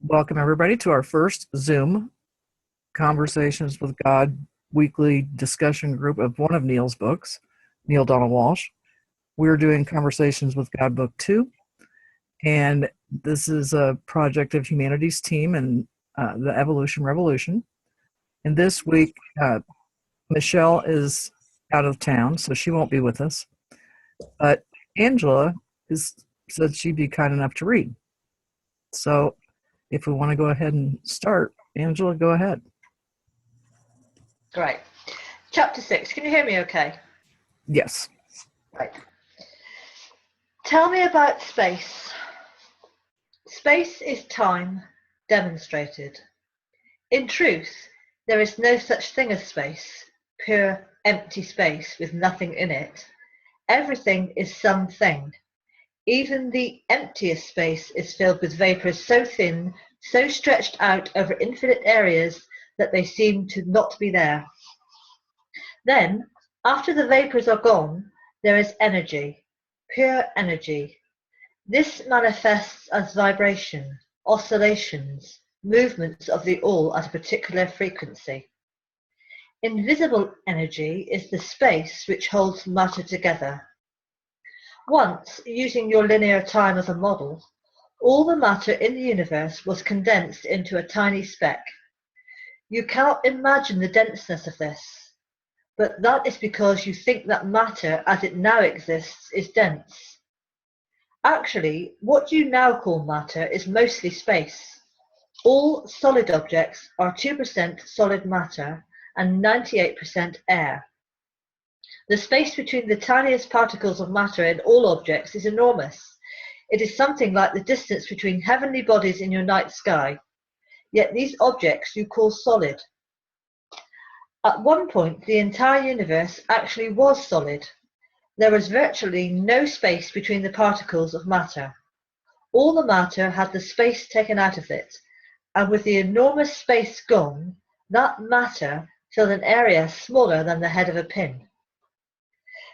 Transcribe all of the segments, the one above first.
Welcome, everybody, to our first Zoom Conversations with God weekly discussion group of one of Neil's books, Neil Donald Walsh. We're doing Conversations with God Book 2, and this is a project of Humanity's team and the Evolution Revolution. And this week, Michelle is out of town, so she won't be with us. But Angela said she'd be kind enough to read. So if we want to go ahead and start, Angela, go ahead. Great. Chapter 6. Can you hear me okay? Yes. Right. Tell me about space. Space is time demonstrated. In truth, there is no such thing as space, pure empty space with nothing in it. Everything is something. Even the emptiest space is filled with vapours so thin, so stretched out over infinite areas that they seem to not be there. Then, after the vapours are gone, there is energy, pure energy. This manifests as vibration, oscillations, movements of the all at a particular frequency. Invisible energy is the space which holds matter together. Once, using your linear time as a model, all the matter in the universe was condensed into a tiny speck. You cannot imagine the denseness of this, but that is because you think that matter as it now exists is dense. Actually, what you now call matter is mostly space. All solid objects are 2% solid matter and 98% air. The space between the tiniest particles of matter in all objects is enormous. It is something like the distance between heavenly bodies in your night sky. Yet these objects you call solid. At one point, the entire universe actually was solid. There was virtually no space between the particles of matter. All the matter had the space taken out of it, and with the enormous space gone, that matter filled an area smaller than the head of a pin.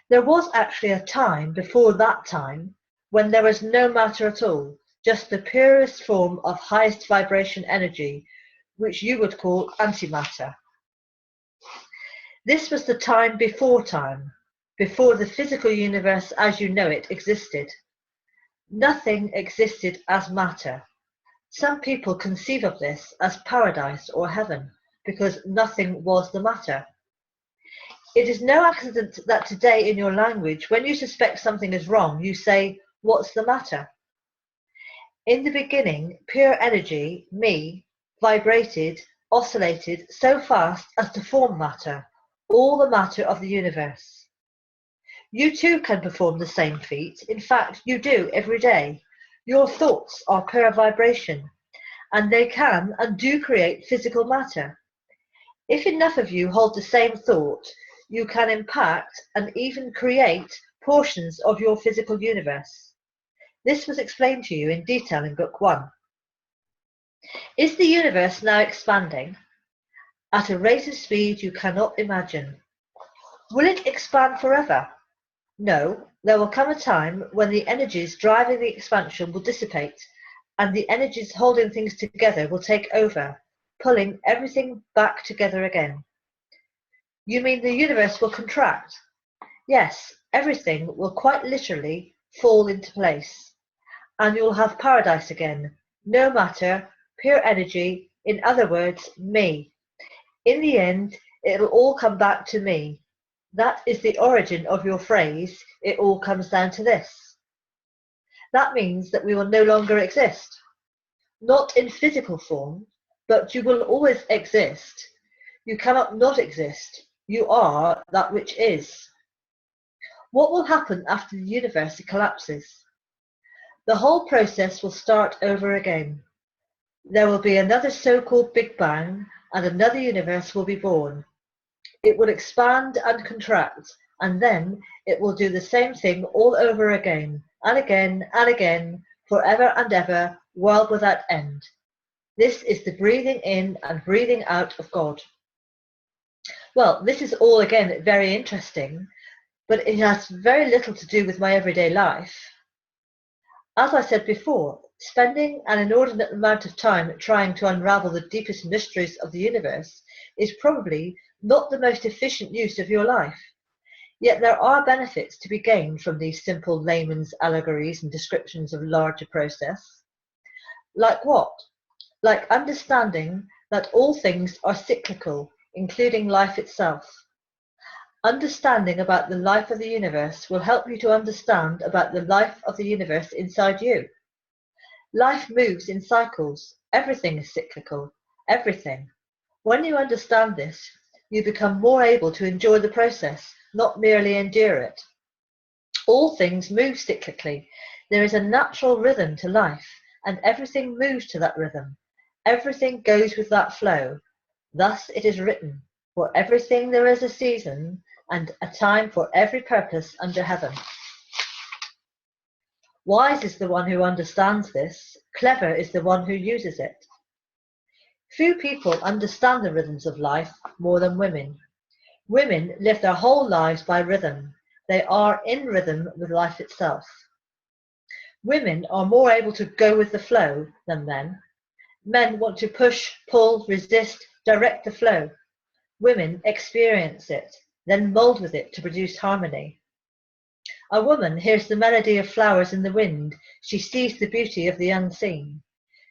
There was actually a time before that time when there was no matter at all, just the purest form of highest vibration energy, which you would call antimatter. This was the time, before the physical universe as you know it existed. Nothing existed as matter. Some people conceive of this as paradise or heaven, because nothing was the matter. It is no accident that today in your language, when you suspect something is wrong, you say, "What's the matter?" In the beginning, pure energy, me, vibrated, oscillated so fast as to form matter, all the matter of the universe. You too can perform the same feat. In fact, you do every day. Your thoughts are pure vibration, and they can and do create physical matter. If enough of you hold the same thought, you can impact and even create portions of your physical universe. This was explained to you in detail in Book 1. Is the universe now expanding? At a rate of speed you cannot imagine. Will it expand forever? No, there will come a time when the energies driving the expansion will dissipate, and the energies holding things together will take over, pulling everything back together again. You mean the universe will contract? Yes, everything will quite literally fall into place. And you'll have paradise again. No matter, pure energy, in other words, me. In the end, it'll all come back to me. That is the origin of your phrase, "It all comes down to this." That means that we will no longer exist. Not in physical form, but you will always exist. You cannot not exist. You are that which is. What will happen after the universe collapses? The whole process will start over again. There will be another so-called Big Bang, and another universe will be born. It will expand and contract, and then it will do the same thing all over again, and again, and again, forever and ever, world without end. This is the breathing in and breathing out of God. Well, this is all again very interesting, but it has very little to do with my everyday life. As I said before, spending an inordinate amount of time trying to unravel the deepest mysteries of the universe is probably not the most efficient use of your life. Yet there are benefits to be gained from these simple layman's allegories and descriptions of larger process. Like what? Like understanding that all things are cyclical, including life itself. Understanding about the life of the universe will help you to understand about the life of the universe inside you. Life moves in cycles. Everything is cyclical. Everything. When you understand this, you become more able to enjoy the process, not merely endure it. All things move cyclically. There is a natural rhythm to life, and everything moves to that rhythm. Everything goes with that flow. Thus it is written, for everything there is a season, and a time for every purpose under heaven. Wise is the one who understands this. Clever is the one who uses it. Few people understand the rhythms of life more than women. Women live their whole lives by rhythm. They are in rhythm with life itself. Women are more able to go with the flow than men. Men want to push, pull, resist, direct the flow. Women experience it, then mold with it to produce harmony. A woman hears the melody of flowers in the wind. She sees the beauty of the unseen.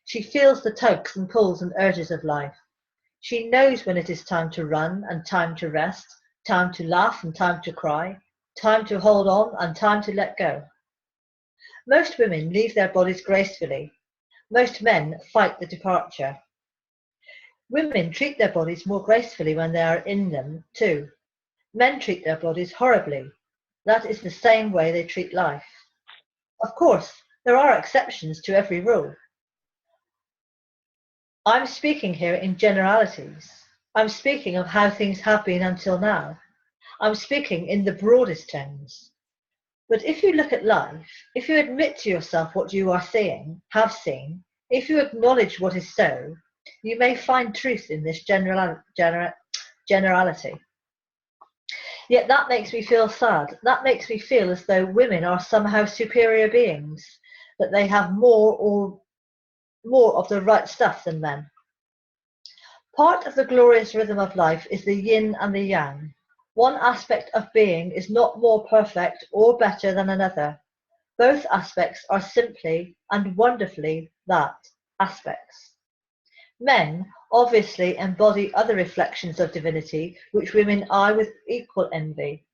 She feels the tugs and pulls and urges of life. She knows when it is time to run and time to rest, time to laugh and time to cry, time to hold on and time to let go. Most women leave their bodies gracefully. Most men fight the departure. Women treat their bodies more gracefully when they are in them, too. Men treat their bodies horribly. That is the same way they treat life. Of course, there are exceptions to every rule. I'm speaking here in generalities. I'm speaking of how things have been until now. I'm speaking in the broadest terms. But if you look at life, if you admit to yourself what you are seeing, have seen, if you acknowledge what is so, you may find truth in this generality. Yet that makes me feel sad. That makes me feel as though women are somehow superior beings, that they have more of the right stuff than men. Part of the glorious rhythm of life is the yin and the yang. One aspect of being is not more perfect or better than another. Both aspects are simply and wonderfully that, aspects. Men obviously embody other reflections of divinity which women eye with equal envy.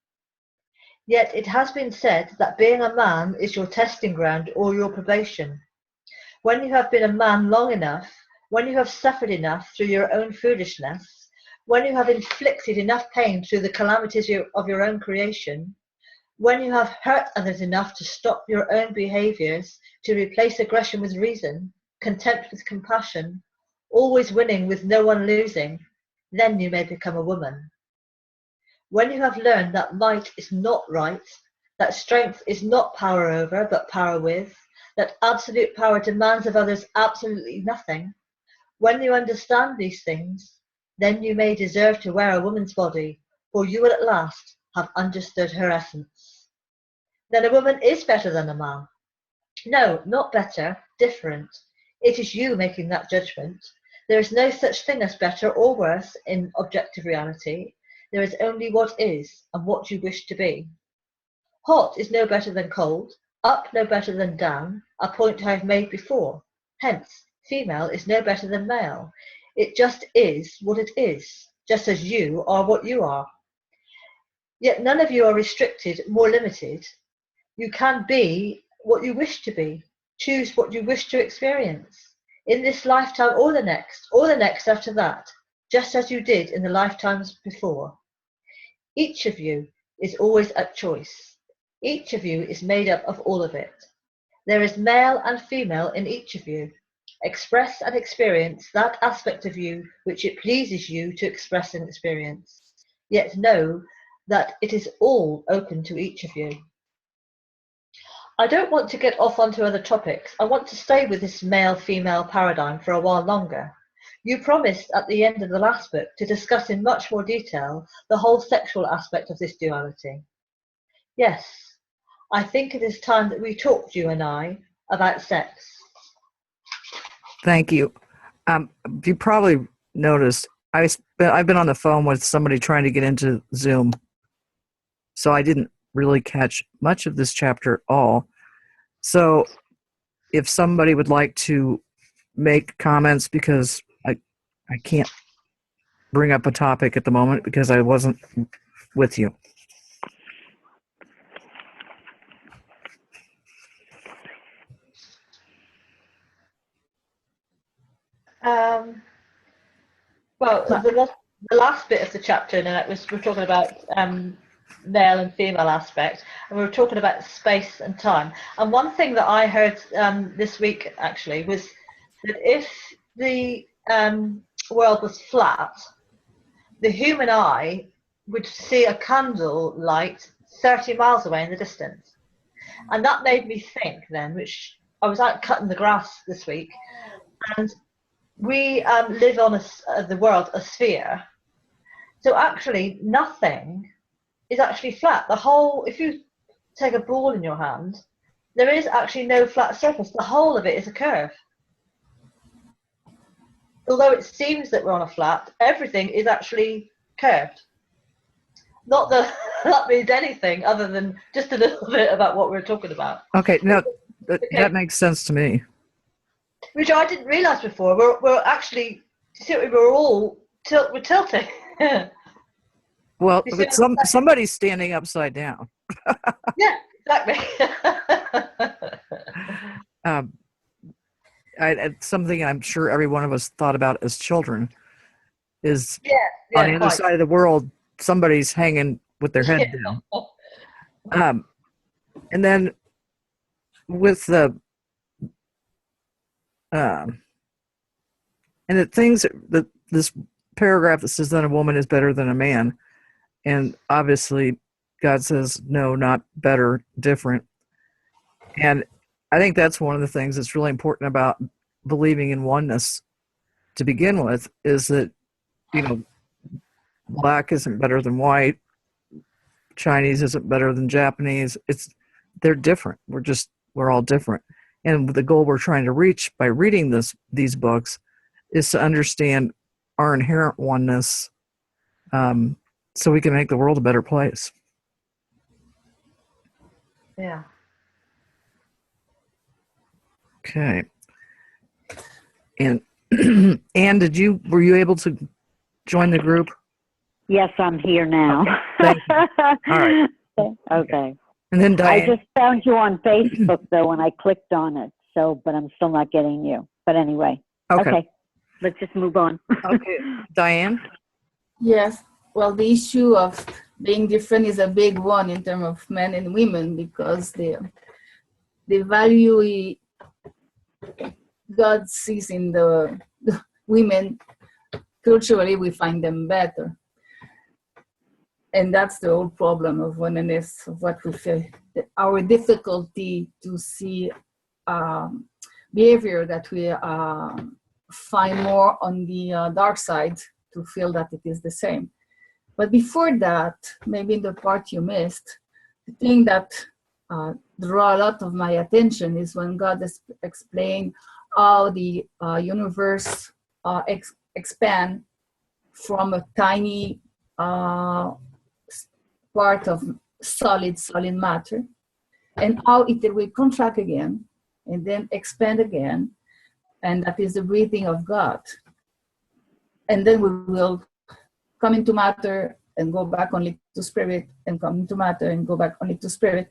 Yet it has been said that being a man is your testing ground or your probation. When you have been a man long enough, when you have suffered enough through your own foolishness, when you have inflicted enough pain through the calamities of your own creation, when you have hurt others enough to stop your own behaviours, to replace aggression with reason, contempt with compassion, always winning with no one losing, then you may become a woman. When you have learned that might is not right, that strength is not power over but power with, that absolute power demands of others absolutely nothing, when you understand these things, then you may deserve to wear a woman's body, for you will at last have understood her essence. Then a woman is better than a man. No, not better, different. It is you making that judgment. There is no such thing as better or worse in objective reality. There is only what is and what you wish to be. Hot is no better than cold, up no better than down, a point I have made before. Hence, female is no better than male. It just is what it is, just as you are what you are. Yet none of you are restricted, more limited. You can be what you wish to be, choose what you wish to experience, in this lifetime or the next after that, just as you did in the lifetimes before. Each of you is always at choice. Each of you is made up of all of it. There is male and female in each of you. Express and experience that aspect of you which it pleases you to express and experience. Yet know that it is all open to each of you. I don't want to get off onto other topics. I want to stay with this male-female paradigm for a while longer. You promised at the end of the last book to discuss in much more detail the whole sexual aspect of this duality. Yes, I think it is time that we talked, you and I, about sex. Thank you. You probably noticed I've been on the phone with somebody trying to get into Zoom, so I didn't really catch much of this chapter at all. So if somebody would like to make comments, because I can't bring up a topic at the moment because I wasn't with you. Well, the last bit of the chapter, and we're talking about male and female aspect, and we were talking about space and time. And one thing that I heard this week actually was that if the world was flat, the human eye would see a candle light 30 miles away in the distance. And that made me think then, which I was out cutting the grass this week, and we live on the world, a sphere. So actually nothing is actually flat. The whole, if you take a ball in your hand, there is actually no flat surface. The whole of it is a curve. Although it seems that we're on a flat, everything is actually curved. Not that that means anything other than just a little bit about what we're talking about. Okay, no, that makes sense to me. Which I didn't realise before. We're actually, we're all we're tilting. Well, but somebody's standing upside down. Yeah, exactly. It's something I'm sure every one of us thought about as children is yeah, on the other side of the world, somebody's hanging with their head down. And then with the and the things that this paragraph that says that a woman is better than a man, and obviously God says no, not better, different. And I think that's one of the things that's really important about believing in oneness to begin with, is that, you know, black isn't better than white, Chinese isn't better than Japanese. They're different. We're all different. And the goal we're trying to reach by reading these books is to understand our inherent oneness, so we can make the world a better place. Yeah. Okay. And Anne, were you able to join the group? Yes, I'm here now. Okay. Thank you. All right. Okay. And then Diane. I just found you on Facebook though when I clicked on it. So, but I'm still not getting you. But anyway. Okay. Let's just move on. Okay. Diane? Yes. Well, the issue of being different is a big one in terms of men and women, because the value God sees in the women, culturally we find them better. And that's the whole problem of oneness, of what we feel, our difficulty to see behavior that we find more on the dark side, to feel that it is the same. But before that, maybe in the part you missed, the thing that draw a lot of my attention is when God explained how the universe expand from a tiny part of solid matter, and how it will contract again and then expand again, and that is the breathing of God. And then we will come into matter and go back only to spirit, and come into matter and go back only to spirit.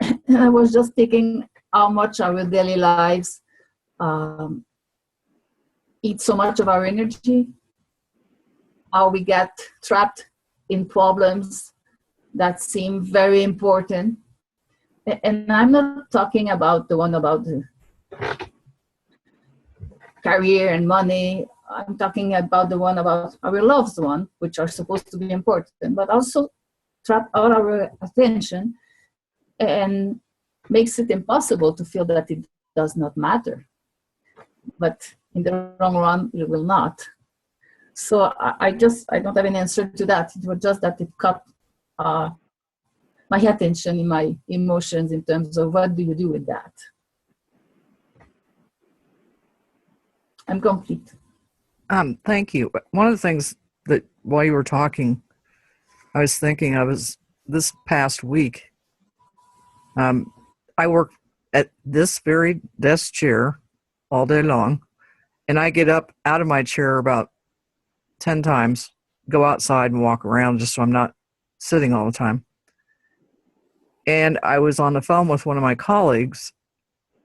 And I was just thinking how much our daily lives eat so much of our energy, how we get trapped in problems that seem very important. And I'm not talking about the one about the career and money. I'm talking about the one about our loved one, which are supposed to be important, but also trap all our attention and makes it impossible to feel that it does not matter. But in the long run, it will not. So I don't have an answer to that. It was just that it caught my attention in my emotions in terms of what do you do with that. I'm complete. Thank you. One of the things that while you were talking, I was thinking of is this past week. I work at this very desk chair all day long, and I get up out of my chair about 10 times, go outside and walk around just so I'm not sitting all the time. And I was on the phone with one of my colleagues,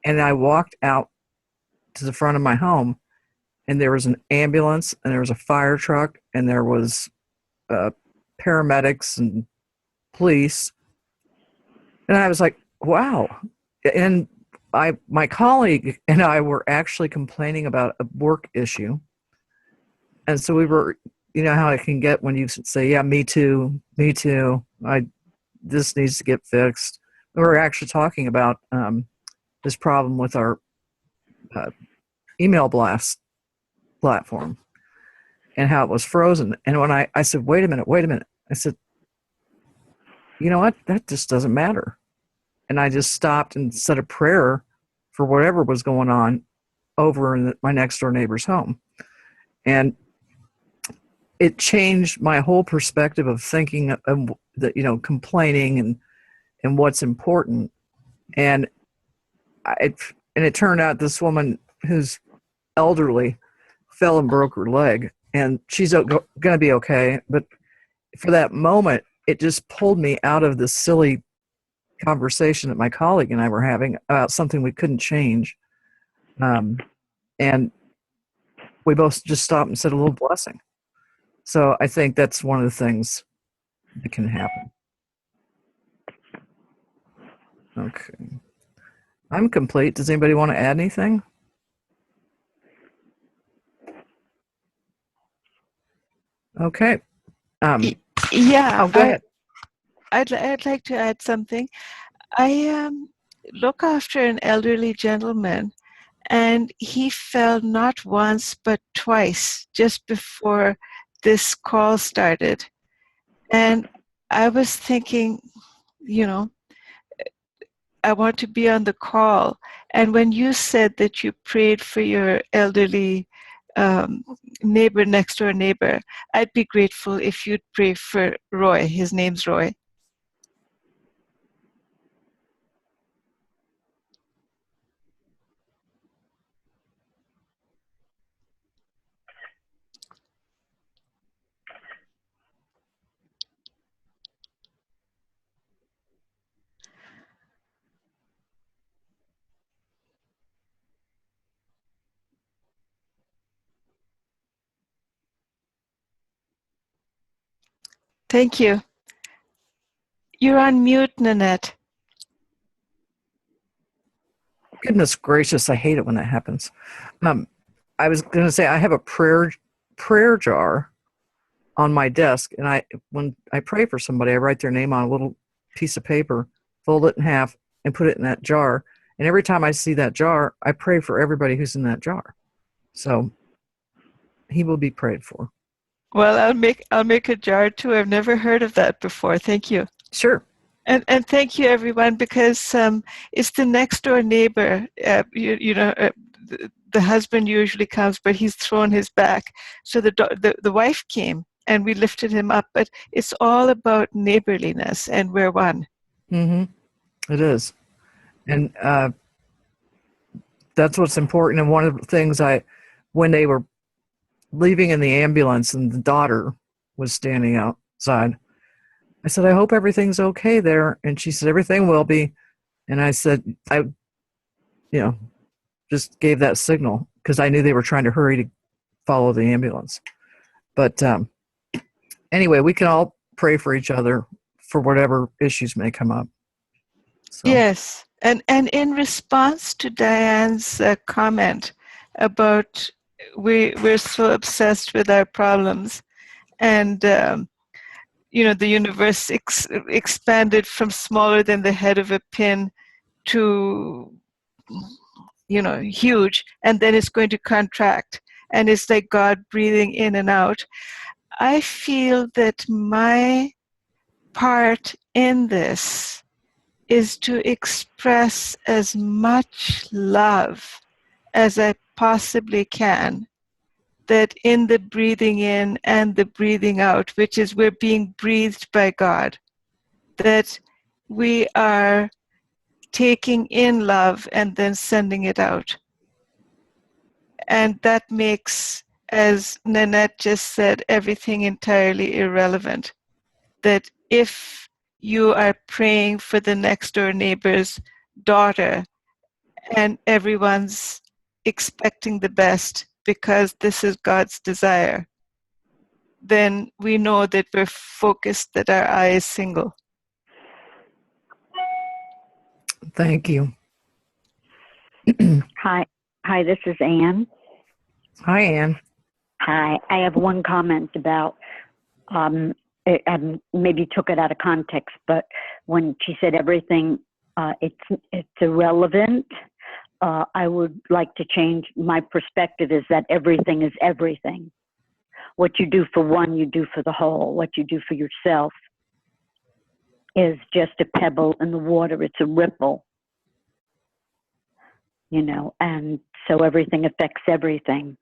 and I walked out to the front of my home, and there was an ambulance, and there was a fire truck, and there was paramedics and police. And I was like, wow. And my colleague and I were actually complaining about a work issue. And so we were, you know how it can get when you say, yeah, me too. This needs to get fixed. We were actually talking about this problem with our email blast platform and how it was frozen. And when I said, wait a minute. I said, you know what? That just doesn't matter. And I just stopped and said a prayer for whatever was going on over in my next door neighbor's home. And it changed my whole perspective of thinking of that, you know, complaining and what's important. And it turned out this woman who's elderly fell and broke her leg, and she's going to be okay. But for that moment, it just pulled me out of this silly conversation that my colleague and I were having about something we couldn't change. And we both just stopped and said a little blessing. So I think that's one of the things that can happen. Okay. I'm complete. Does anybody want to add anything? Okay. Yeah. Oh, go ahead. I'd like to add something. I look after an elderly gentleman, and he fell not once but twice just before this call started. And I was thinking, you know, I want to be on the call. And when you said that you prayed for your elderly next door neighbor, I'd be grateful if you'd pray for Roy. His name's Roy. Thank you. You're on mute, Nanette. Goodness gracious, I hate it when that happens. I was going to say I have a prayer jar on my desk, and when I pray for somebody, I write their name on a little piece of paper, fold it in half, and put it in that jar. And every time I see that jar, I pray for everybody who's in that jar. So he will be prayed for. Well, I'll make a jar too. I've never heard of that before. Thank you. Sure. And thank you, everyone, because it's the next door neighbor. The husband usually comes, but he's thrown his back. So the wife came, and we lifted him up. But it's all about neighborliness, and we're one. Mm-hmm. It is. And that's what's important. And one of the things when they were leaving in the ambulance and the daughter was standing outside, I said, I hope everything's okay there. And she said, everything will be. And I said, I just gave that signal because I knew they were trying to hurry to follow the ambulance. But anyway, we can all pray for each other for whatever issues may come up. So. Yes. And in response to Diane's comment about we're so obsessed with our problems, and the universe expanded from smaller than the head of a pin to huge, and then it's going to contract, and it's like God breathing in and out. I feel that my part in this is to express as much love as I possibly can, that in the breathing in and the breathing out, which is we're being breathed by God, that we are taking in love and then sending it out. And that makes, as Nanette just said, everything entirely irrelevant. That if you are praying for the next door neighbor's daughter and everyone's expecting the best because this is God's desire, then we know that we're focused, that our eye is single. Thank you. Hi, this is Anne. Hi, Anne. Hi, I have one comment about, I maybe took it out of context, but when she said everything, it's irrelevant. I would like to change my perspective is that everything is everything. What you do for one, you do for the whole. What you do for yourself is just a pebble in the water. It's a ripple, you know, and so everything affects everything.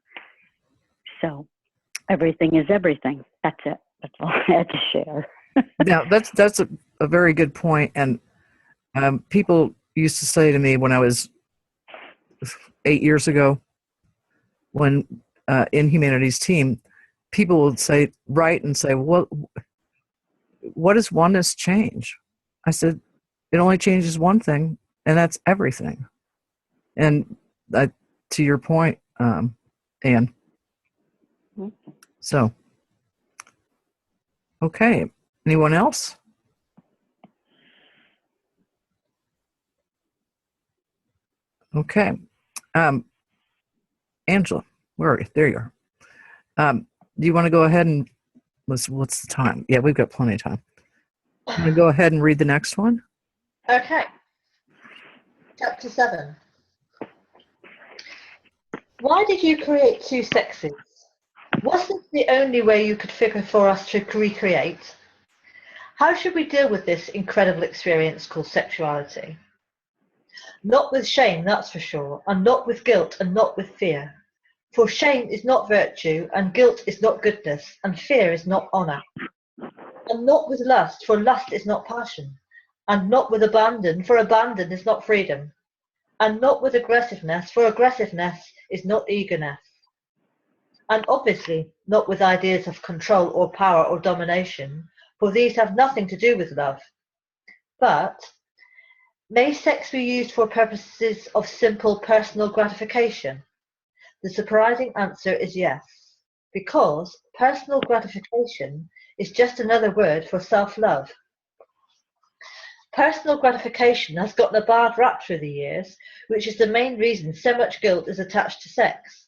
So everything is everything. That's it. That's all I had to share. Now, that's a very good point. And people used to say to me when I was 8 years ago, when in Humanities Team, people would say, write and say, well, what does oneness change? I said, it only changes one thing, and that's everything. And to your point, Anne. So, okay. Anyone else? Okay. Angela, where are you? There you are. Do you want to go ahead and what's the time? Yeah, we've got plenty of time. You want to go ahead and read the next one? Okay. Chapter 7. Why did you create two sexes? Was this the only way you could figure for us to recreate? How should we deal with this incredible experience called sexuality? Not with shame, that's for sure, and not with guilt, and not with fear. For shame is not virtue, and guilt is not goodness, and fear is not honour. And not with lust, for lust is not passion, and not with abandon, for abandon is not freedom, and not with aggressiveness, for aggressiveness is not eagerness. And obviously not with ideas of control or power or domination, for these have nothing to do with love. But may sex be used for purposes of simple personal gratification? The surprising answer is yes, because personal gratification is just another word for self-love. Personal gratification has gotten a bad rap through the years, which is the main reason so much guilt is attached to sex.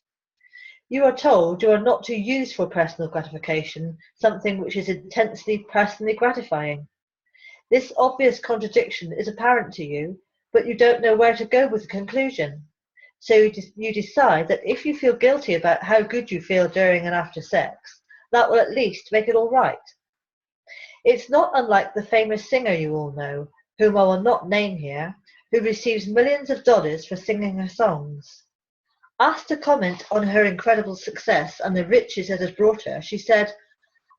You are told you are not to use for personal gratification something which is intensely personally gratifying. This obvious contradiction is apparent to you, but you don't know where to go with the conclusion. So you decide that if you feel guilty about how good you feel during and after sex, that will at least make it all right. It's not unlike the famous singer you all know, whom I will not name here, who receives millions of dollars for singing her songs. Asked to comment on her incredible success and the riches it has brought her, she said,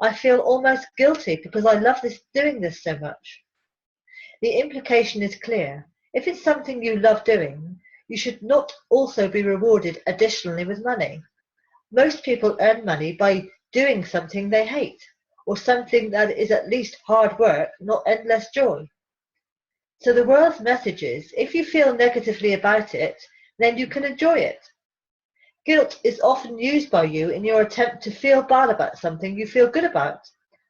I feel almost guilty because I love doing this so much. The implication is clear. If it's something you love doing, you should not also be rewarded additionally with money. Most people earn money by doing something they hate, or something that is at least hard work, not endless joy. So the world's message is, if you feel negatively about it, then you can enjoy it. Guilt is often used by you in your attempt to feel bad about something you feel good about,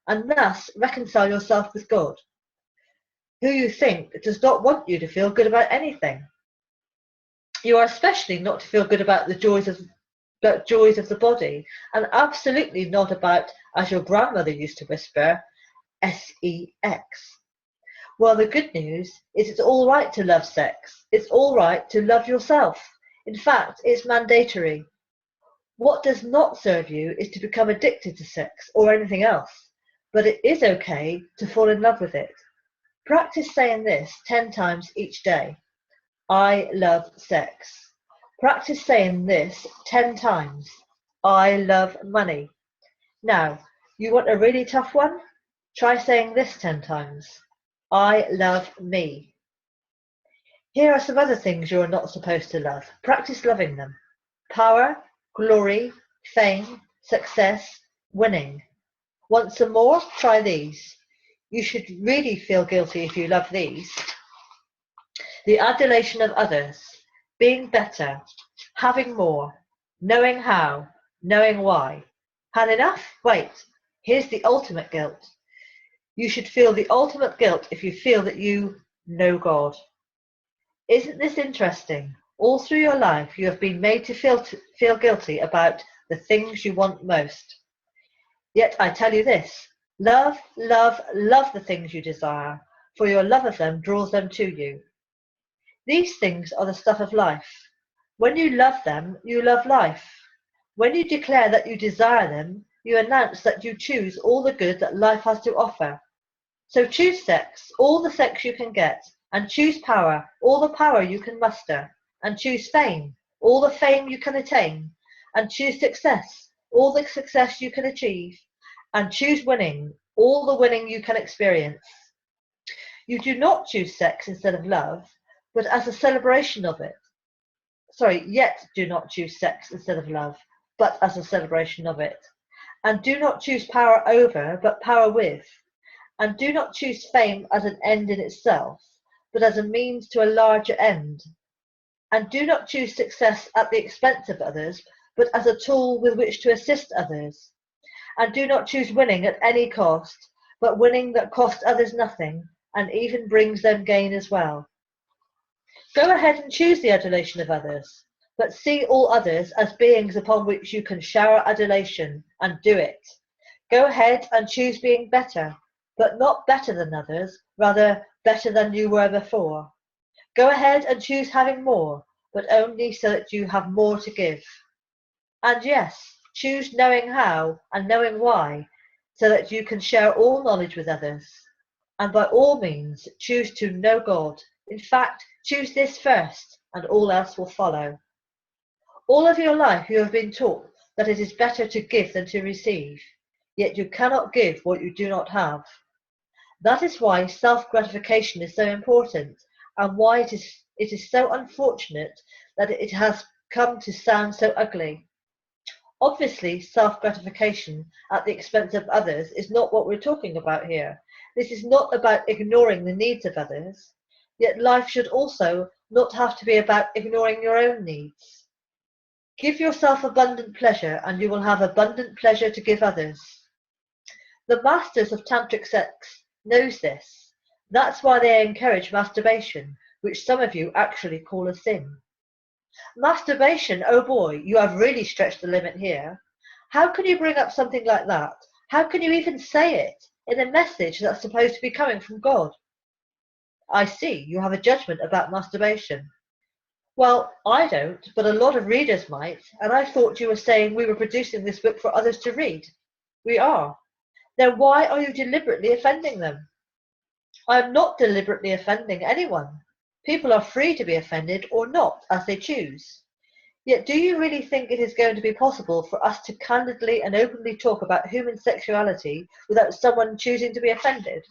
and thus reconcile yourself with God, who you think does not want you to feel good about anything. You are especially not to feel good about the joys of the body, and absolutely not about, as your grandmother used to whisper, sex. Well, the good news is it's all right to love sex. It's all right to love yourself. In fact, it's mandatory. What does not serve you is to become addicted to sex or anything else, but it is okay to fall in love with it. Practice saying this 10 times each day. I love sex. Practice saying this 10 times. I love money. Now, you want a really tough one? Try saying this 10 times. I love me. Here are some other things you are not supposed to love. Practice loving them. Power, glory, fame, success, winning. Want some more? Try these. You should really feel guilty if you love these. The adulation of others, being better, having more, knowing how, knowing why. Had enough? Wait, here's the ultimate guilt. You should feel the ultimate guilt if you feel that you know God. Isn't this interesting? All through your life you have been made to feel guilty about the things you want most. Yet I tell you this, love, love, love the things you desire, for your love of them draws them to you. These things are the stuff of life. When you love them, you love life. When you declare that you desire them, you announce that you choose all the good that life has to offer. So choose sex, all the sex you can get, and choose power, all the power you can muster, and choose fame, all the fame you can attain, and choose success, all the success you can achieve, and choose winning, all the winning you can experience. You do not choose sex instead of love, but as a celebration of it. Yet do not choose sex instead of love, but as a celebration of it. And do not choose power over, but power with. And do not choose fame as an end in itself, but as a means to a larger end. And do not choose success at the expense of others, but as a tool with which to assist others. And do not choose winning at any cost, but winning that costs others nothing, and even brings them gain as well. Go ahead and choose the adulation of others, but see all others as beings upon which you can shower adulation, and do it. Go ahead and choose being better, but not better than others, rather better than you were before. Go ahead and choose having more, but only so that you have more to give. And yes, choose knowing how and knowing why, so that you can share all knowledge with others. And by all means, choose to know God. In fact, choose this first, and all else will follow. All of your life you have been taught that it is better to give than to receive, yet you cannot give what you do not have. That is why self-gratification is so important, and why it is so unfortunate that it has come to sound so ugly. Obviously, self-gratification at the expense of others is not what we're talking about here. This is not about ignoring the needs of others, yet life should also not have to be about ignoring your own needs. Give yourself abundant pleasure, and you will have abundant pleasure to give others. The masters of tantric sex knows this. That's why they encourage masturbation, which some of you actually call a sin. Masturbation, oh boy, you have really stretched the limit here. How can you bring up something like that? How can you even say it in a message that's supposed to be coming from God? I see, you have a judgment about masturbation. Well, I don't, but a lot of readers might, and I thought you were saying we were producing this book for others to read. We are. Then why are you deliberately offending them? I am not deliberately offending anyone. People are free to be offended or not, as they choose. Yet do you really think it is going to be possible for us to candidly and openly talk about human sexuality without someone choosing to be offended?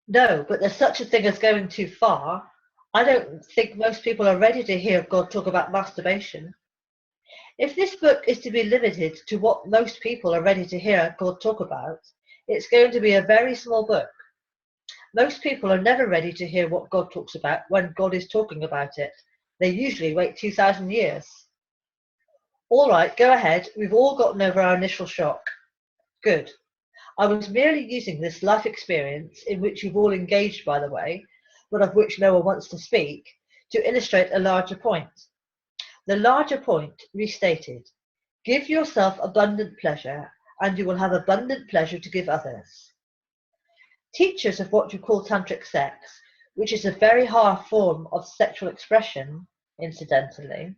No, but there's such a thing as going too far. I don't think most people are ready to hear God talk about masturbation. If this book is to be limited to what most people are ready to hear God talk about, it's going to be a very small book. Most people are never ready to hear what God talks about when God is talking about it. They usually wait 2,000 years. All right, go ahead. We've all gotten over our initial shock. Good. I was merely using this life experience, in which you've all engaged, by the way, but of which no one wants to speak, to illustrate a larger point. The larger point, restated: give yourself abundant pleasure, and you will have abundant pleasure to give others. Teachers of what you call tantric sex, which is a very high form of sexual expression, incidentally,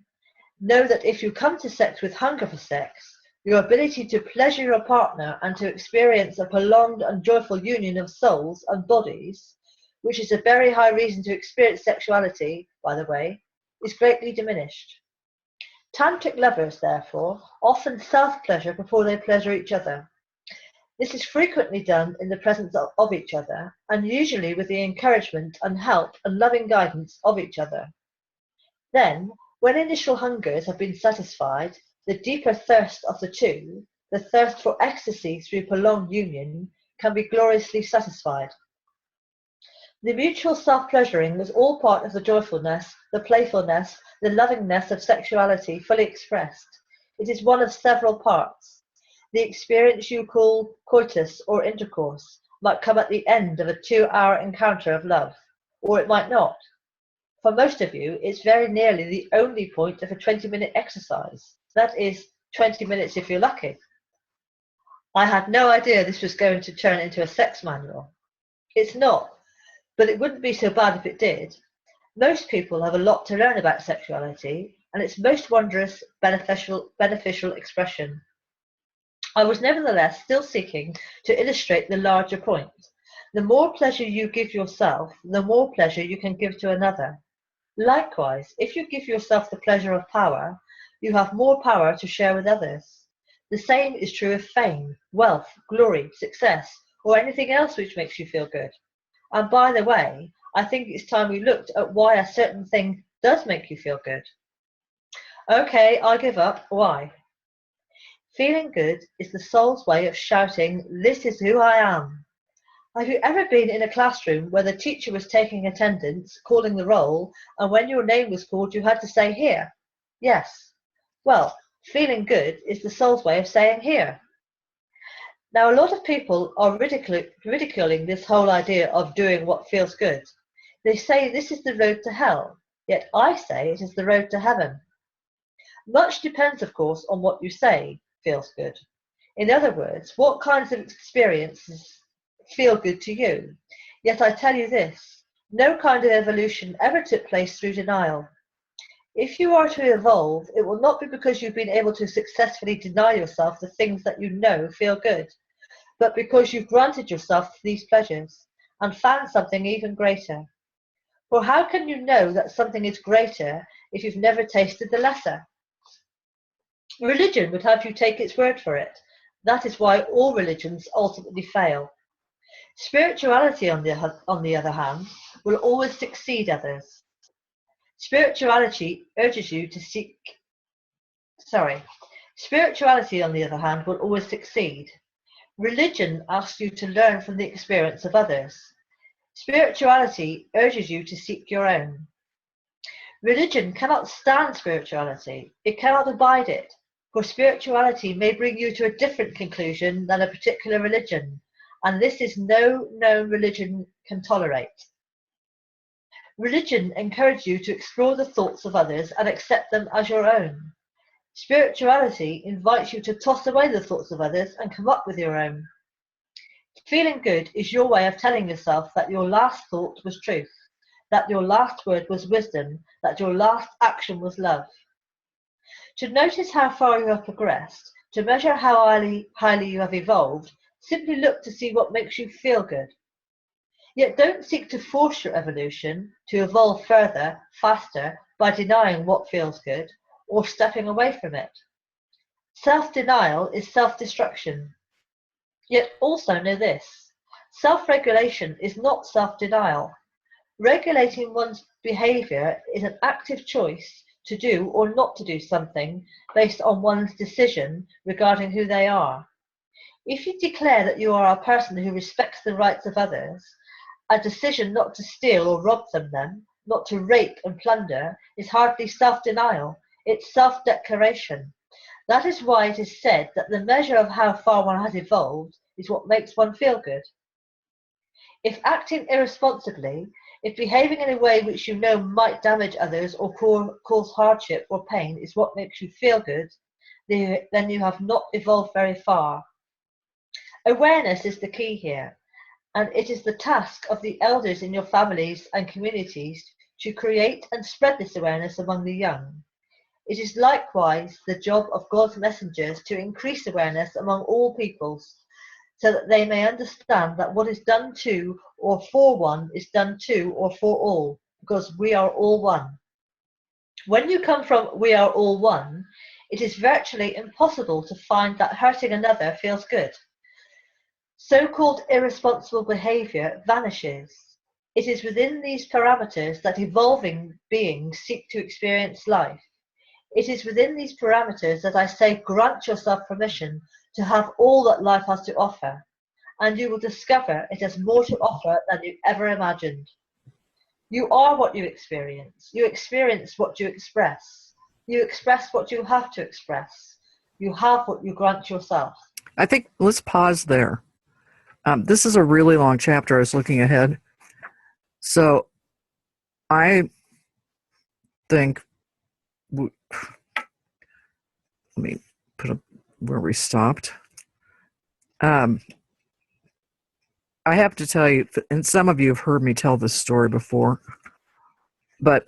know that if you come to sex with hunger for sex, your ability to pleasure your partner and to experience a prolonged and joyful union of souls and bodies, which is a very high reason to experience sexuality, by the way, is greatly diminished. Tantric lovers, therefore, often self-pleasure before they pleasure each other. This is frequently done in the presence of each other, and usually with the encouragement and help and loving guidance of each other. Then, when initial hungers have been satisfied, the deeper thirst of the two, the thirst for ecstasy through prolonged union, can be gloriously satisfied. The mutual self-pleasuring was all part of the joyfulness, the playfulness, the lovingness of sexuality fully expressed. It is one of several parts. The experience you call coitus or intercourse might come at the end of a 2-hour encounter of love, or it might not. For most of you, it's very nearly the only point of a 20-minute exercise. That is, 20 minutes if you're lucky. I had no idea this was going to turn into a sex manual. It's not. But it wouldn't be so bad if it did. Most people have a lot to learn about sexuality, and its most wondrous, beneficial expression. I was nevertheless still seeking to illustrate the larger point. The more pleasure you give yourself, the more pleasure you can give to another. Likewise, if you give yourself the pleasure of power, you have more power to share with others. The same is true of fame, wealth, glory, success, or anything else which makes you feel good. And by the way, I think it's time we looked at why a certain thing does make you feel good. Okay, I give up. Why? Feeling good is the soul's way of shouting, "This is who I am." Have you ever been in a classroom where the teacher was taking attendance, calling the roll, and when your name was called you had to say "here"? Yes. Well, feeling good is the soul's way of saying "here." Now, a lot of people are ridiculing this whole idea of doing what feels good. They say this is the road to hell, yet I say it is the road to heaven. Much depends, of course, on what you say feels good. In other words, what kinds of experiences feel good to you. Yet I tell you this, no kind of evolution ever took place through denial. If you are to evolve, it will not be because you've been able to successfully deny yourself the things that you know feel good, but because you've granted yourself these pleasures and found something even greater. For how can you know that something is greater if you've never tasted the lesser? Religion would have you take its word for it. That is why all religions ultimately fail. Spirituality, on the other hand, will always succeed others. Spirituality urges you to seek. Spirituality, on the other hand, will always succeed. Religion asks you to learn from the experience of others. Spirituality urges you to seek your own. Religion cannot stand spirituality. It cannot abide it, for spirituality may bring you to a different conclusion than a particular religion, and this is no known religion can tolerate. Religion encourages you to explore the thoughts of others and accept them as your own. Spirituality invites you to toss away the thoughts of others and come up with your own. Feeling good is your way of telling yourself that your last thought was truth, that your last word was wisdom, that your last action was love. To notice how far you have progressed, to measure how highly you have evolved, simply look to see what makes you feel good. Yet don't seek to force your evolution, to evolve further, faster, by denying what feels good, or stepping away from it. Self-denial is self-destruction. Yet also know this, self-regulation is not self-denial. Regulating one's behavior is an active choice to do or not to do something based on one's decision regarding who they are. If you declare that you are a person who respects the rights of others, a decision not to steal or rob from them, not to rape and plunder, is hardly self-denial, it's self-declaration. That is why it is said that the measure of how far one has evolved is what makes one feel good. If acting irresponsibly, if behaving in a way which you know might damage others or cause hardship or pain is what makes you feel good, then you have not evolved very far. Awareness is the key here, and it is the task of the elders in your families and communities to create and spread this awareness among the young. It is likewise the job of God's messengers to increase awareness among all peoples, so that they may understand that what is done to or for one is done to or for all, because we are all one. When you come from we are all one, it is virtually impossible to find that hurting another feels good. So-called irresponsible behavior vanishes. It is within these parameters that evolving beings seek to experience life. It is within these parameters that I say grant yourself permission to have all that life has to offer, and you will discover it has more to offer than you ever imagined. You are what you experience. You experience what you express. You express what you have to express. You have what you grant yourself. I think let's pause there. This is a really long chapter. I was looking ahead. So I think, let me put up where we stopped. I have to tell you, and some of you have heard me tell this story before, but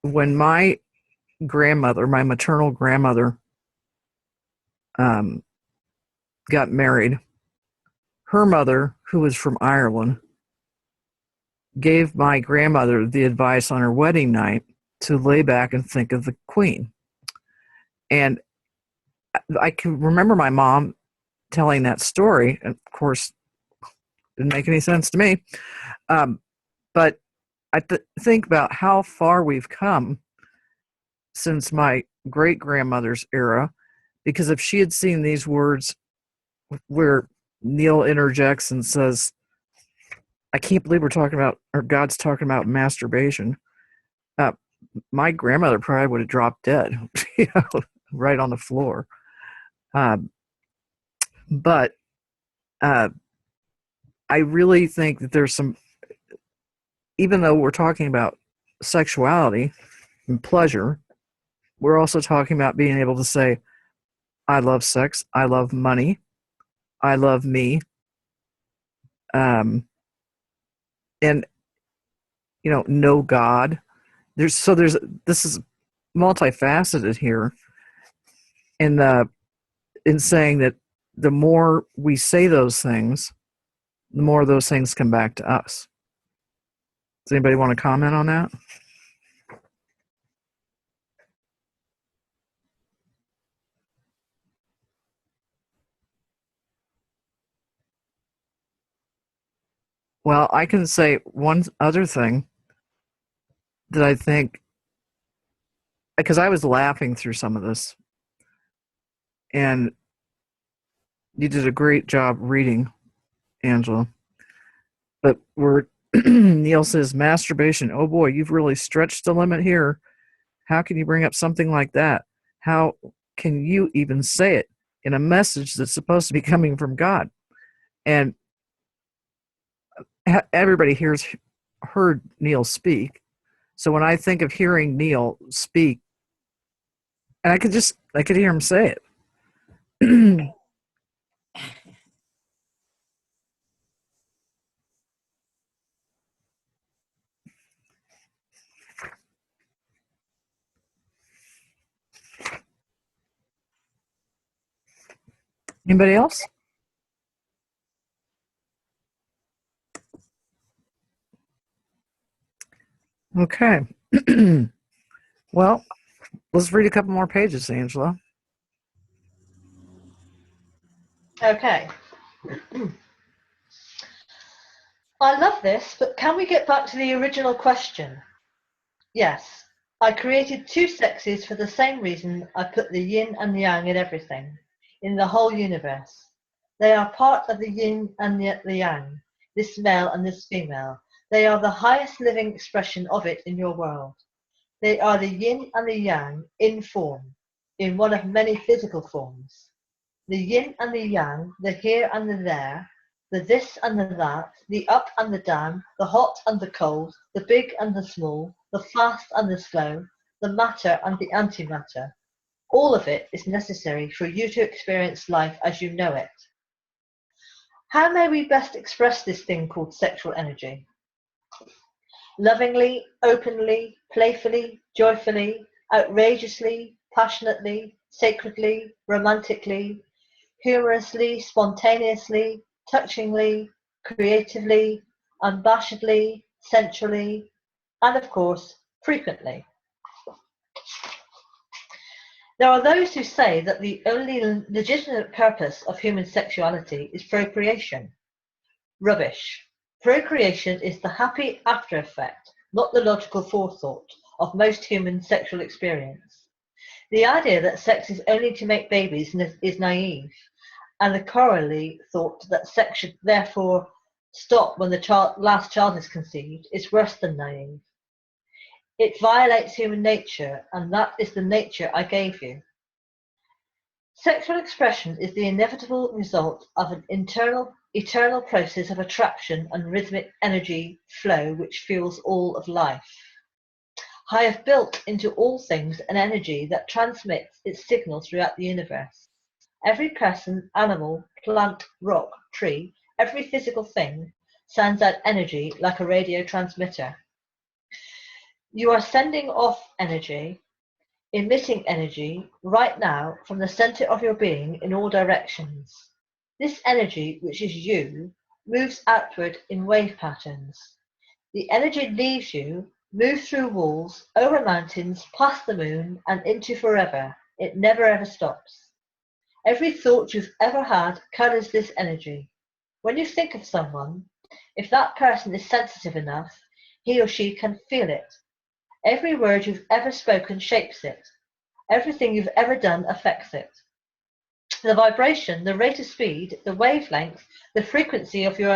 when my grandmother, my maternal grandmother, got married, her mother, who was from Ireland, gave my grandmother the advice on her wedding night to lay back and think of the Queen. And I can remember my mom telling that story. And of course, didn't make any sense to me. But I think about how far we've come since my great-grandmother's era, because if she had seen these words where Neil interjects and says, I can't believe we're talking about, or God's talking about masturbation, my grandmother probably would have dropped dead, right on the floor. But I really think that there's some, even though we're talking about sexuality and pleasure, we're also talking about being able to say, I love sex, I love money, I love me. And, know God. This is multifaceted here in saying that the more we say those things, the more those things come back to us. Does anybody want to comment on that? Well, I can say one other thing that I think, because I was laughing through some of this, and you did a great job reading, Angela. But where Neil says masturbation, oh boy, you've really stretched the limit here. How can you bring up something like that? How can you even say it in a message that's supposed to be coming from God? And everybody heard Neil speak. So when I think of hearing Neil speak, and I could hear him say it. Anybody else? Okay. Well, let's read a couple more pages, Angela. Okay. I love this, but can we get back to the original question? Yes, I created two sexes for the same reason I put the yin and yang in everything, in the whole universe. They are part of the yin and the yang, this male and this female. They are the highest living expression of it in your world. They are the yin and the yang in form, in one of many physical forms. The yin and the yang, the here and the there, the this and the that, the up and the down, the hot and the cold, the big and the small, the fast and the slow, the matter and the antimatter. All of it is necessary for you to experience life as you know it. How may we best express this thing called sexual energy? Lovingly, openly, playfully, joyfully, outrageously, passionately, sacredly, romantically, humorously, spontaneously, touchingly, creatively, unabashedly, sensually, and of course, frequently. There are those who say that the only legitimate purpose of human sexuality is procreation. Rubbish. Procreation is the happy after effect, not the logical forethought, of most human sexual experience. The idea that sex is only to make babies is naive, and the corollary thought that sex should therefore stop when the last child is conceived is worse than naive. It violates human nature, and that is the nature I gave you. Sexual expression is the inevitable result of an eternal process of attraction and rhythmic energy flow which fuels all of life. I have built into all things an energy that transmits its signal throughout the universe. Every person, animal, plant, rock, tree, every physical thing sends out energy like a radio transmitter. You are sending off energy, emitting energy right now from the center of your being in all directions. This energy, which is you, moves outward in wave patterns. The energy leaves you, moves through walls, over mountains, past the moon, and into forever. It never ever stops. Every thought you've ever had carries this energy. When you think of someone, if that person is sensitive enough, he or she can feel it. Every word you've ever spoken shapes it. Everything you've ever done affects it. The vibration, the rate of speed, the wavelength, the frequency of your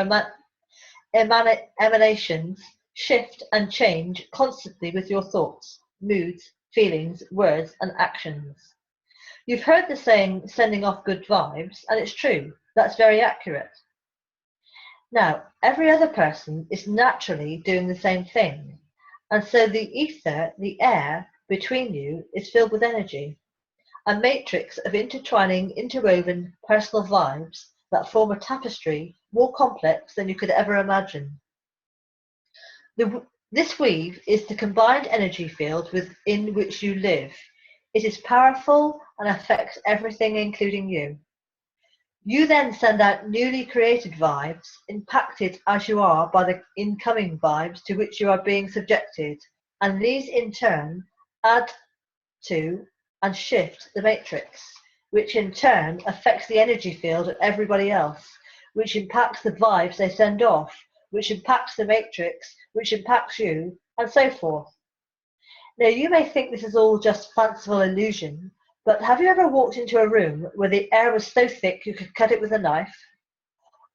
emanations shift and change constantly with your thoughts, moods, feelings, words, and actions. You've heard the saying, sending off good vibes, and it's true. That's very accurate. Now, every other person is naturally doing the same thing, and so the ether, the air between you is filled with energy, a matrix of intertwining, interwoven personal vibes that form a tapestry more complex than you could ever imagine. This weave is the combined energy field within which you live. It is powerful and affects everything, including you. You then send out newly created vibes, impacted as you are by the incoming vibes to which you are being subjected, and these in turn add to and shift the matrix, which in turn affects the energy field of everybody else, which impacts the vibes they send off, which impacts the matrix, which impacts you, and so forth. Now, you may think this is all just fanciful illusion, but have you ever walked into a room where the air was so thick you could cut it with a knife?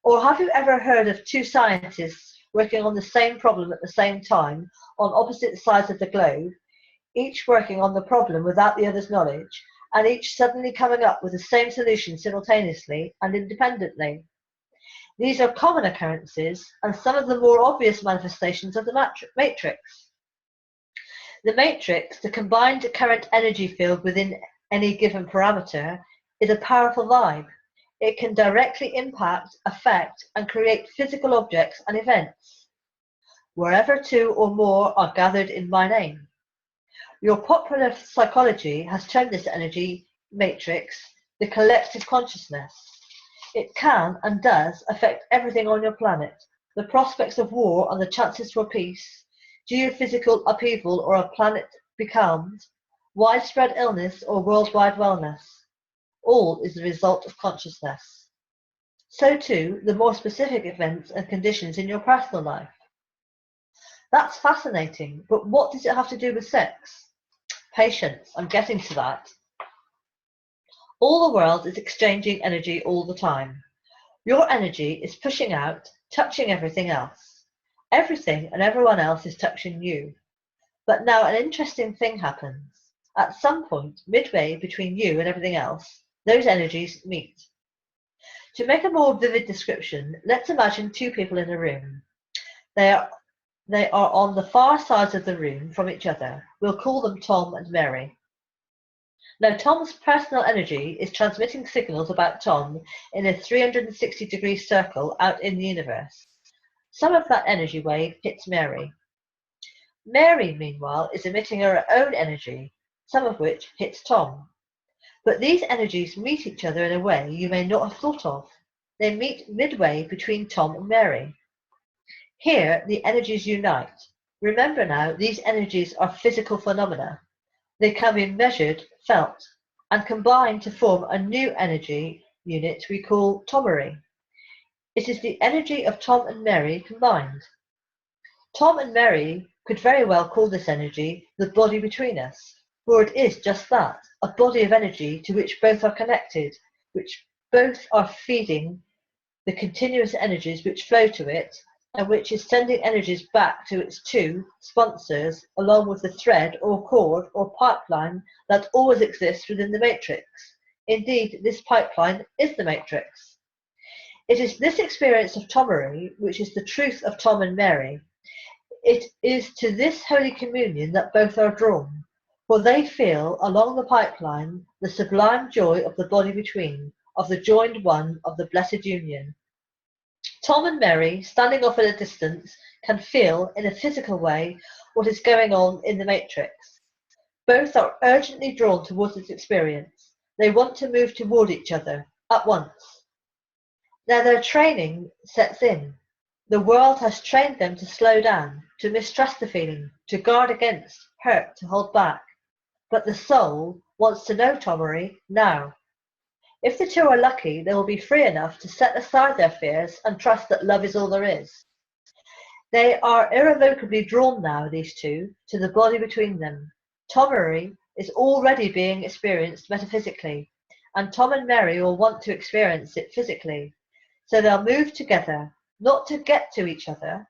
Or have you ever heard of two scientists working on the same problem at the same time on opposite sides of the globe, each working on the problem without the other's knowledge, and each suddenly coming up with the same solution simultaneously and independently? These are common occurrences and some of the more obvious manifestations of the matrix. The matrix, the combined current energy field within any given parameter, is a powerful vibe. It can directly impact, affect, and create physical objects and events, wherever two or more are gathered in my name. Your popular psychology has termed this energy matrix the collective consciousness. It can and does affect everything on your planet, the prospects of war and the chances for peace, geophysical upheaval or a planet becalmed, widespread illness or worldwide wellness. All is the result of consciousness. So too, the more specific events and conditions in your personal life. That's fascinating, but what does it have to do with sex? Patience, I'm getting to that. All the world is exchanging energy all the time. Your energy is pushing out, touching everything else. Everything and everyone else is touching you. But now an interesting thing happens. At some point, midway between you and everything else, those energies meet. To make a more vivid description, let's imagine two people in a room. They are on the far sides of the room from each other. We'll call them Tom and Mary. Now, Tom's personal energy is transmitting signals about Tom in a 360-degree circle out in the universe. Some of that energy wave hits Mary. Mary, meanwhile, is emitting her own energy, some of which hits Tom. But these energies meet each other in a way you may not have thought of. They meet midway between Tom and Mary. Here, the energies unite. Remember now, these energies are physical phenomena. They can be measured, felt. and combine to form a new energy unit we call Tomary. It is the energy of Tom and Mary combined. Tom and Mary could very well call this energy the body between us, for it is just that, a body of energy to which both are connected, which both are feeding the continuous energies which flow to it, and which is sending energies back to its two sponsors along with the thread or cord or pipeline that always exists within the matrix. Indeed, this pipeline is the matrix. It is this experience of Tomary which is the truth of Tom and Mary. It is to this Holy Communion that both are drawn, for they feel along the pipeline the sublime joy of the body between, of the joined one of the blessed union. Tom and Mary, standing off at a distance, can feel in a physical way what is going on in the matrix. Both are urgently drawn towards this experience. They want to move toward each other at once. Now their training sets in. The world has trained them to slow down, to mistrust the feeling, to guard against, hurt, to hold back. But the soul wants to know Tomary now. If the two are lucky, they will be free enough to set aside their fears and trust that love is all there is. They are irrevocably drawn now, these two, to the body between them. Tomary is already being experienced metaphysically, and Tom and Mary will want to experience it physically. So they'll move together, not to get to each other.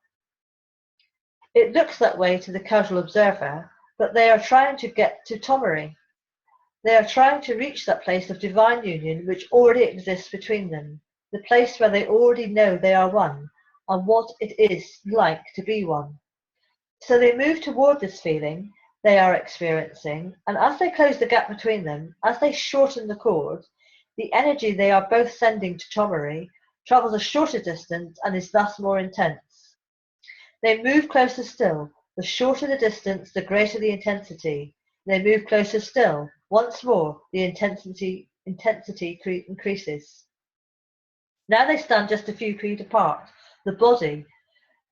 It looks that way to the casual observer, but they are trying to get to Tomary. They are trying to reach that place of divine union which already exists between them, the place where they already know they are one, and what it is like to be one. So they move toward this feeling they are experiencing, and as they close the gap between them, as they shorten the cord, the energy they are both sending to Tomary travels a shorter distance and is thus more intense. They move closer still. The shorter the distance, the greater the intensity. They move closer still. Once more, the intensity increases. Now they stand just a few feet apart. The body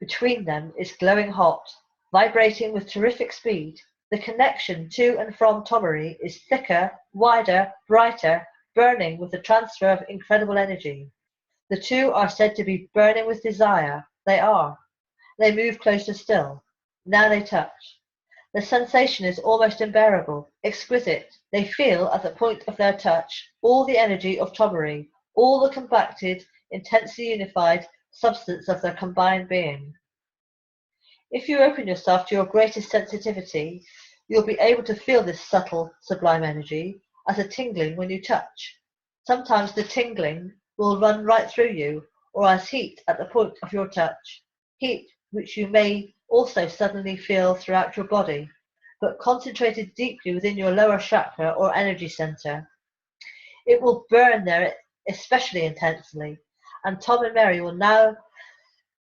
between them is glowing hot, vibrating with terrific speed. The connection to and from Tomary is thicker, wider, brighter, burning with the transfer of incredible energy. The two are said to be burning with desire. They are. They move closer still. Now they touch. The sensation is almost unbearable, exquisite. They feel at the point of their touch all the energy of Tomary, all the compacted, intensely unified substance of their combined being. If you open yourself to your greatest sensitivity, you'll be able to feel this subtle, sublime energy as a tingling when you touch. Sometimes the tingling will run right through you, or as heat at the point of your touch, heat which you may also suddenly feel throughout your body, but concentrated deeply within your lower chakra or energy center. It will burn there especially intensely, and Tom and Mary will now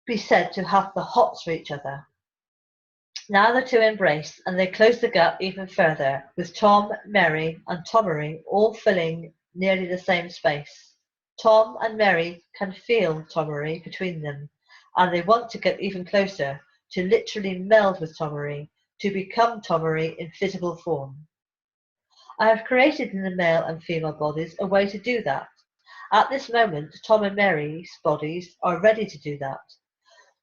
be said to have the hots for each other. Now the two embrace, and they close the gap even further, with Tom, Mary, and Tomary all filling nearly the same space. Tom and Mary can feel Tomary between them, and they want to get even closer, to literally meld with Tomary, to become Tomary in physical form. I have created in the male and female bodies a way to do that. At this moment, Tom and Mary's bodies are ready to do that.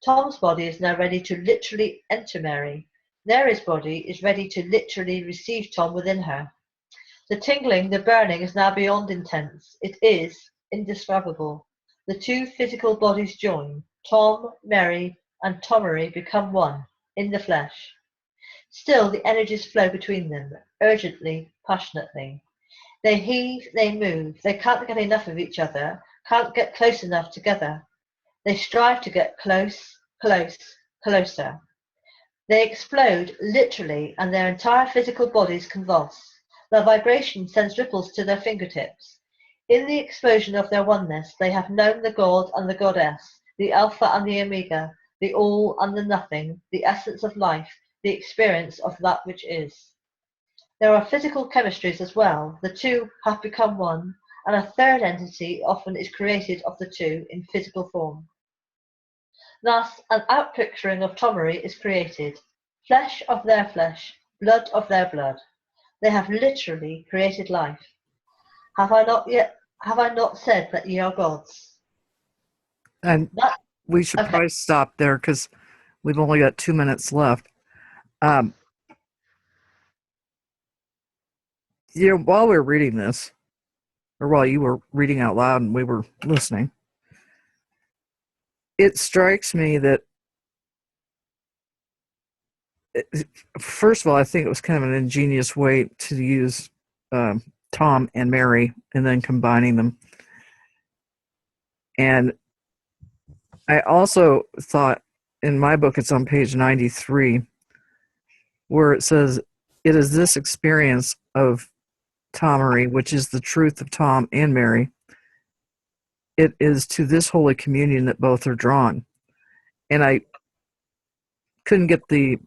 Tom's body is now ready to literally enter Mary. Mary's body is ready to literally receive Tom within her. The tingling, the burning is now beyond intense. It is indescribable. The two physical bodies join. Tom, Mary, and Tomary become one, in the flesh. Still, the energies flow between them, urgently, passionately. They heave, they move. They can't get enough of each other, can't get close enough together. They strive to get close, closer. They explode, literally, and their entire physical bodies convulse. Their vibration sends ripples to their fingertips. In the explosion of their oneness, they have known the God and the Goddess, the Alpha and the Omega, the All and the Nothing, the essence of life, the experience of that which is. There are physical chemistries as well. The two have become one, and a third entity often is created of the two in physical form. Thus, an outpicturing of Tomary is created, flesh of their flesh, blood of their blood. They have literally created life. Have I not yet? Have I not said that ye are gods? And That, we should okay. probably stop there because we've only got 2 minutes left. While we were reading this, or while you were reading out loud and we were listening, it strikes me that, first of all, I think it was kind of an ingenious way to use Tom and Mary and then combining them. And I also thought, in my book, it's on page 93, where it says, it is this experience of Tomery, which is the truth of Tom and Mary. It is to this holy communion that both are drawn. And I couldn't get the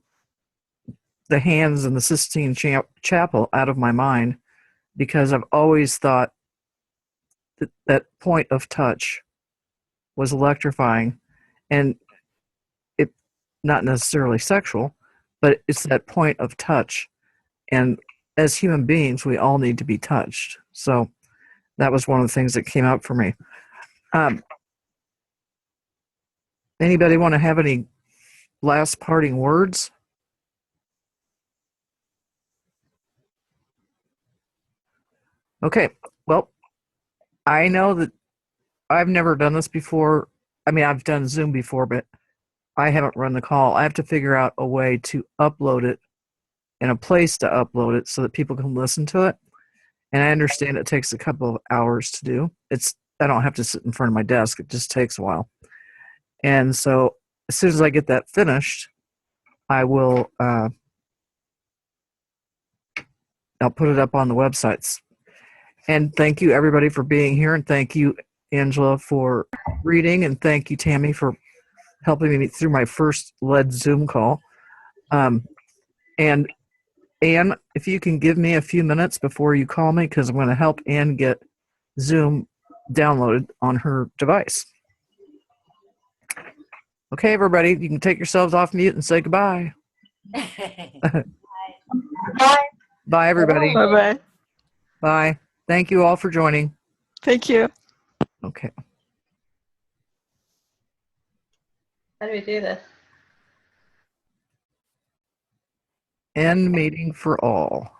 hands in the Sistine Chapel out of my mind, because I've always thought that that point of touch was electrifying, and it not necessarily sexual, but it's that point of touch. And as human beings, we all need to be touched. So that was one of the things that came out for me. Anybody want to have any last parting words? Okay. Well, I know that I've never done this before. I mean, I've done Zoom before, but I haven't run the call. I have to figure out a way to upload it and a place to upload it so that people can listen to it. And I understand it takes a couple of hours to do. I don't have to sit in front of my desk. It just takes a while. And so as soon as I get that finished, I will I'll put it up on the websites. And thank you everybody for being here, and thank you Angela for reading, and thank you Tammy for helping me through my first lead Zoom call. And Anne, if you can give me a few minutes before you call me, because I'm going to help Anne get Zoom downloaded on her device. Okay, everybody, you can take yourselves off mute and say goodbye. Bye. Bye, everybody. Bye-bye. Bye. Thank you all for joining. Thank you. Okay. How do we do this? End meeting for all.